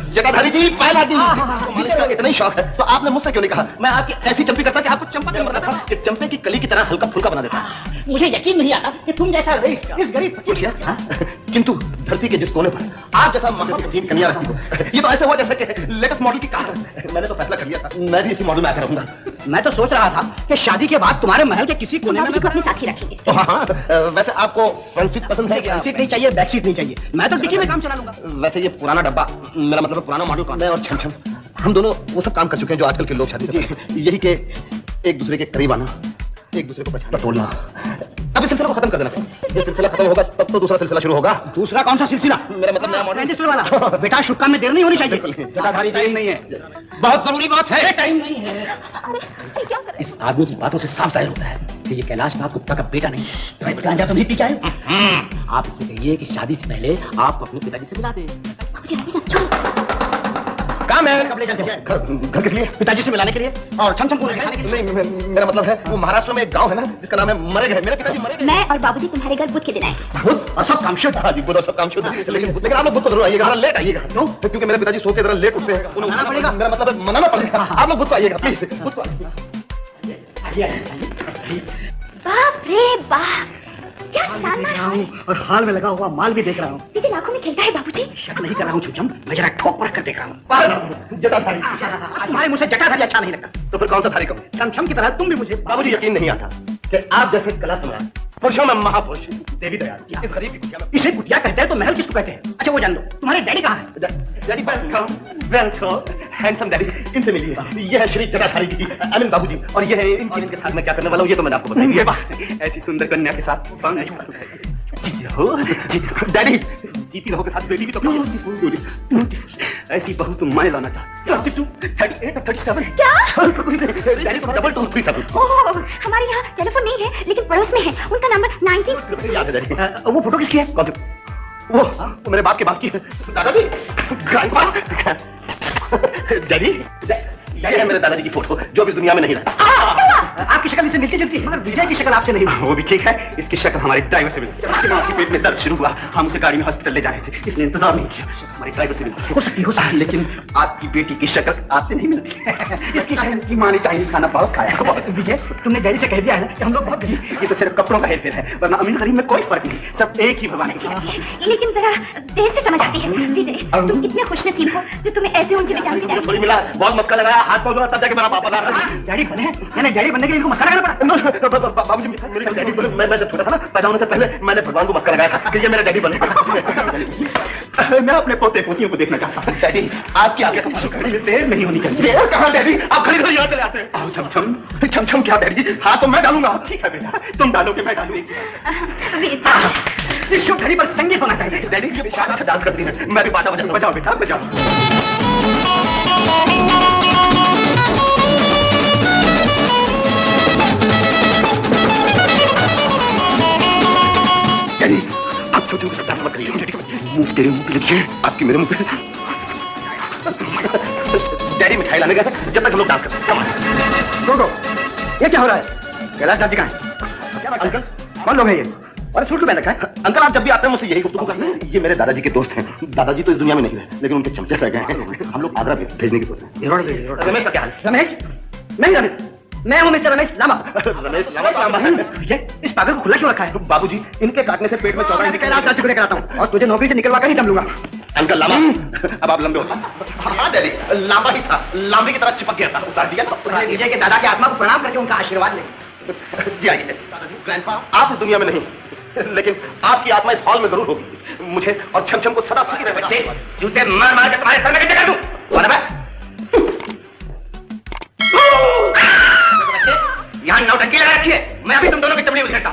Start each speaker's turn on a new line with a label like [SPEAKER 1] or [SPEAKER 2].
[SPEAKER 1] जटाधारी जी, पहला दिन मालिश का इतना ही शौक है तो आपने मुझसे क्यों नहीं कहा? मैं आपकी ऐसी चंपी करता कि आपको चंपा नहीं बनता था कि चंपे की कली की तरह हल्का फुल्का बना देता।
[SPEAKER 2] मुझे यकीन नहीं आता कि तुम जैसा इस गरीब
[SPEAKER 1] फकीर किंतु धरती के जिस कोने पर आप जैसा महान कन्या रहती हो, ये तो ऐसे हुआ जैसे कि लेटेस्ट मॉडल की कार। मैंने तो फैसला कर लिया था, मैं भी इसी मॉडल में आकर रहूंगा।
[SPEAKER 2] मैं तो सोच रहा था कि शादी के बाद तुम्हारे महल के किसी कोने में
[SPEAKER 3] अपने साथ ही रखेंगे।
[SPEAKER 1] तो हाँ, वैसे आपको फ्रंट सीट पसंद है?
[SPEAKER 2] फ्रंट सीट नहीं चाहिए, बैक सीट नहीं चाहिए, मैं तो डिक्की में काम चला लूंगा।
[SPEAKER 1] वैसे ये पुराना डब्बा, मेरा मतलब पुराना मॉडल, मैं और छमछम हम दोनों वो सब काम कर चुके हैं जो आजकल के लोग शादी से, यही के एक दूसरे के करीब आना, एक दूसरे को पहचानना, तोड़ना। अब इस सिलसिले को खत्म कर देना। ये सिलसिला खत्म होगा तब तो दूसरा सिलसिला शुरू होगा।
[SPEAKER 2] दूसरा कौन सा सिलसिला?
[SPEAKER 1] मेरा मतलब नया मॉडल
[SPEAKER 2] रजिस्टर वाला। बेटा शुभ काम में देर नहीं होनी चाहिए।
[SPEAKER 1] जटाधारी टाइम नहीं है, बहुत जरूरी बात है। टाइम नहीं है।
[SPEAKER 2] इस आदमी की बातों से साफ जाहिर होता है कि ये कैलाशनाथ गुप्ता का बेटा नहीं, गांजा तो नहीं पी जाए। आप इससे कहिए कि शादी से पहले आप अपने पिताजी से मिला दें।
[SPEAKER 1] काम है, कब ले जाते हैं? घर किस लिए? पिताजी से मिलाने के लिए और छमछम को दिखाने के लिए। नहीं, मेरा मतलब है वो महाराष्ट्र में एक गांव है ना जिसका नाम है मरेग है। मेरे पिताजी मरेग।
[SPEAKER 3] मैं और बाबूजी तुम्हारे घर बुध के दिन आए।
[SPEAKER 1] बुध और सब काम शुद्ध। हाँ जी, बुध और सब काम शुद्ध। लेकिन आप लोग बुध को जरूर आइएगा, लेट आइएगा। क्यों? क्योंकि मेरे पिताजी सो के जरा लेट उठते हैं, उन्हें मनाना पड़ेगा। मेरा मतलब है मनाना पड़ेगा। आप लोग बुध को आइएगा प्लीज, बुध को
[SPEAKER 3] बाप रे बाप, क्या शानदार हाल है।
[SPEAKER 2] और हाल में लगा हुआ माल भी देख रहा हूँ।
[SPEAKER 3] मुझे आंखों में खिलता है बाबूजी।
[SPEAKER 2] शक नहीं कर रहा हूँ छमछम, मैं जरा ठोक परख कर देख रहा हूँ।
[SPEAKER 1] जटाधारी,
[SPEAKER 2] तुम्हारे मुझसे जटाधारी अच्छा नहीं लगता।
[SPEAKER 1] तो फिर कौन सा धारी कहूँ?
[SPEAKER 2] छमछम की तरह तुम भी मुझे।
[SPEAKER 1] बाबूजी यकीन नहीं आता कि आप जैसे कला सम्राट, पुरुषों में महापुरुष देवी दयाल इस गरीब की कुटिया में।
[SPEAKER 2] इसे कुटिया कहते हैं तो महल किसको कहते हैं? अच्छा वो जान दो, तुम्हारे डैडी कहाँ है?
[SPEAKER 1] डैडी वेलकम, हैंडसम डैडी, इनसे मिलिए। ये है श्री जटाधारी जी, अमिन बाबूजी, और ये है इनके साथ मैं क्या करने वाला हूँ ये तो मैंने आपको बताया। ये बात ऐसी सुंदर कन्या के साथ जीती रहो डैडी, जीती रहो के साथ बेटी भी तो ऐसी बहू तुम मैं लाना था। 32, 38 और 37
[SPEAKER 3] क्या?
[SPEAKER 1] डैडी तो डबल 237।
[SPEAKER 3] ओह, हमारे यहाँ टेलीफोन नहीं है लेकिन पड़ोस में है, उनका नंबर 19।
[SPEAKER 1] याद है डैडी।
[SPEAKER 2] वो फोटो किसकी है?
[SPEAKER 1] कौन सी? वो मेरे बाप के बाप की है। दादाजी, ग्रैंडपा, डैडी, ये है मेरे दादाजी की फोटो जो भी दुनिया में नहीं रहा।
[SPEAKER 2] आपकी शक्ल इससे मिलती जुलती है, मगर विजय की शक्ल आपसे नहीं।
[SPEAKER 1] वो भी ठीक है, इसकी शक्ल हमारे ड्राइवर से मिली। उसके पेट में दर्द शुरू हुआ, हम उसे गाड़ी में हॉस्पिटल ले जा रहे थे, इसने इंतजार नहीं किया, हमारे ड्राइवर से मिली।
[SPEAKER 2] हो सकती
[SPEAKER 1] लेकिन आपकी बेटी की शक्ल आपसे नहीं मिलती।
[SPEAKER 2] इसकी शक्ल, इसकी माँ ने चाइनीज खाना बहुत खाया। विजय, तुमने डैडी से कह दिया है ना कि हम लोग बहुत गरीब।
[SPEAKER 1] ये तो सिर्फ कपड़ों का हेरफेर है, वरना अमीर गरीब में कोई फर्क नहीं, सब एक ही भगवान की।
[SPEAKER 3] लेकिन जरा देर से समझ आती है। विजय, तुम कितने खुशनसीब हो जो तुम्हें ऐसे ऊंचे विचार से
[SPEAKER 1] थोड़ी मिला, बहुत मस्का लगाया, हाथ पाँव तब जाके मेरा पापा
[SPEAKER 2] डैडी बने। मैंने डैडी बनने के लिए इनको मस्का लगाना पड़ा।
[SPEAKER 1] बाबूजी, मेरी डैडी, मैं जब छोटा था ना, पैदा होने से पहले मैंने भगवान को मस्का लगाया था कि ये मेरा डैडी बने। मैं अपने पोते पोतियों को देखना चाहता हूँ। डैडी, आपकी आगे घड़ी में देर नहीं होनी चाहिए। देर कहाँ डैडी? आप खड़ी खड़ी यहाँ चले आते हैं। छमछम, छमछम क्या डैडी? हाँ तो मैं डालूंगा। ठीक है बेटा, तुम डालोगे मैं डालूंगा।
[SPEAKER 2] इस शुभ घड़ी पर संगीत होना चाहिए।
[SPEAKER 1] डैडी, ये बहुत अच्छा डांस करती है, मैं भी बाजा बजाऊं। बजाओ बेटा, बजाओ। डैडी, आप छोटे को डांस मत करिए। मुंह तेरे मुंह पे लगी है, आपकी मेरे मुंह पे। डैडी मिठाई लाने गया था, जब तक हम लोग डांस करते हैं।
[SPEAKER 2] छोड़ो, ये क्या हो रहा है? कैलाशनाथ जी कहाँ हैं?
[SPEAKER 1] अंकल,
[SPEAKER 2] कौन लोग हैं ये? और सूट को पहन रखा है?
[SPEAKER 1] अंकल, आप जब भी आते हैं मुझसे यही गुफ्तगू करते हैं। ये मेरे दादाजी के दोस्त हैं। दादाजी तो इस दुनिया में नहीं है, लेकिन उनके चमचे रह गए हैं। हम लोग आगरा भेजने की सोच रहे हैं। रमेश का क्या हाल?
[SPEAKER 2] रमेश? नहीं रमेश, मैं हूँ मिस्टर रमेश लामा।
[SPEAKER 1] रमेश लामा है।
[SPEAKER 2] इस पागल को खुला क्यों रखा है?
[SPEAKER 1] बाबूजी, इनके काटने से पेट में चौड़ा है।
[SPEAKER 2] कैलाशनाथ जी को लेकर आता हूँ और तुझे नौकरी से निकलवा कर ही दम लूंगा।
[SPEAKER 1] अंकल लामा, अब आप लंबे होता। हाँ डैडी, लांबा ही था, लांबे की तरह चिपक गया था। उतार दिया।
[SPEAKER 2] विजय के दादा के आत्मा को प्रणाम करके उनका आशीर्वाद ले।
[SPEAKER 1] जी आइए। ग्रैंडपा, आप इस दुनिया में नहीं, लेकिन आपकी आत्मा इस हॉल में जरूर होगी। मुझे और छमछम को सदा सुखी रहे। बच्चे, जूते मार मार के तुम्हारे सर में गड्ढे कर दूं। यहाँ नौटंकी लगा रखी है, मैं अभी तुम दोनों की चमड़ी उछेरता।